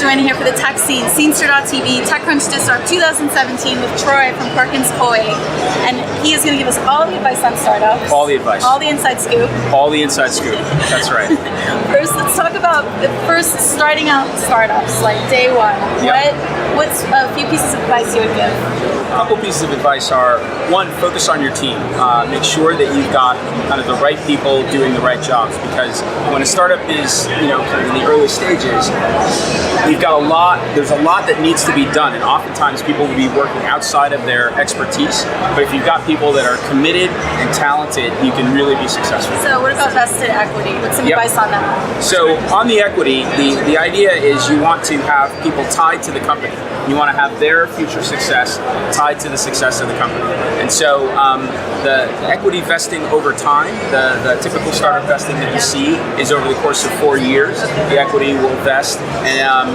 joining here for the tech scene, Scenester.tv, TechCrunch Disrupt 2017 with Troy from Perkins Coie. And he is going to give us all the advice on startups. All the advice. All the inside scoop. All the inside scoop. That's right. First, let's talk about the first starting out startups, like day one. Yep. What's a few pieces of advice you would give? A couple pieces of advice are, one, focus on your team. Make sure that you've got kind of the right people doing the right jobs, because when a startup is, kind of in the early stages, there's a lot that needs to be done, and oftentimes people will be working outside of their expertise, but if you've got people that are committed and talented, you can really be successful. So what about vested equity? What's some advice on that? So on the equity, the idea is you want to have people tied to the company. You want to have their future success tied to the success of the company. And so the equity vesting over time, the typical startup vesting that you see is over the course of 4 years. The equity will vest, and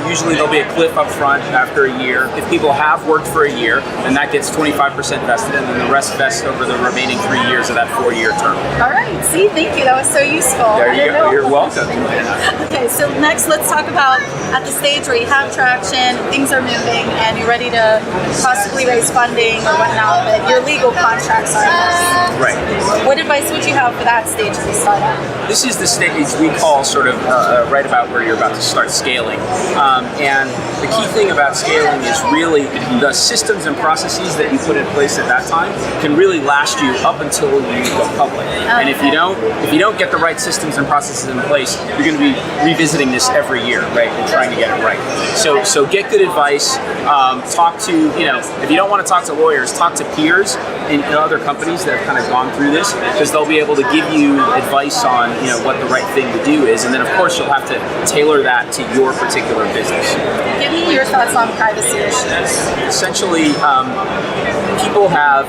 usually there'll be a cliff up front after a year. If people have worked for a year, then that gets 25% vested, and then the rest vests over the remaining 3 years of that 4-year term. All right, see, thank you. That was so useful. There you go. You're welcome. Okay, so next let's talk about at the stage where you have traction, things are moving, and you're ready to possibly raise funding or whatnot, but your legal contracts are in place. Right. What advice would you have for that stage of the startup? This is the stage we call sort of right about where you're about to start scaling. And the key thing about scaling is really the systems and processes that you put in place at that time can really last you up until you go public. And if you don't get the right systems and processes in place, you're going to be revisiting this every year, right, and trying to get it right. So get good advice. Talk to, if you don't want to talk to lawyers, talk to peers in other companies that have kind of gone through this, because they'll be able to give you advice on what the right thing to do is, and then of course you'll have to tailor that to your particular business. Give me your thoughts on privacy issues. Essentially, people have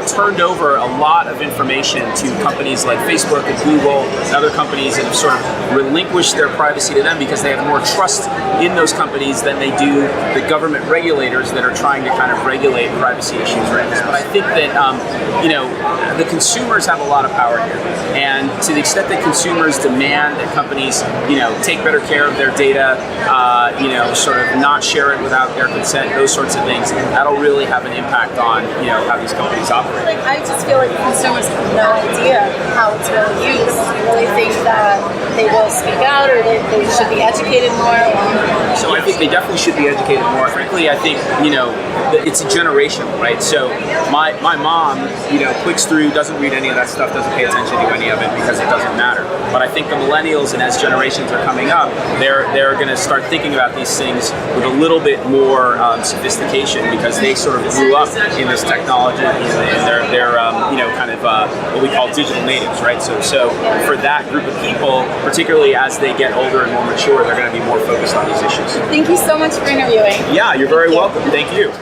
turned over a lot of information to companies like Facebook and Google and other companies, and have sort of relinquished their privacy to them because they have more trust in those companies than they do the government regulators that are trying to kind of regulate privacy issues right now. But I think that the consumers have a lot of power here, and to the extent that consumers demand that companies take better care of their data, sort of not share it without their consent, those sorts of things, that'll really have an impact on how these companies operate. I just feel like consumers have no idea how it's really used. I really think that they will speak out, or they should be educated more. So I think they definitely should be educated more. Frankly, I think it's a generational, right? So my mom clicks through, doesn't read any of that stuff, doesn't pay attention to any of it because it doesn't matter. But I think the millennials, and as generations are coming up, they're going to start thinking about these things with a little bit more sophistication, because they sort of grew up in this technology, and they're kind of what we call digital natives, right? So for that group of people, particularly as they get older and more mature, they're going to be more focused on these issues. Thank you so much for interviewing. Yeah, you're very welcome. Thank you.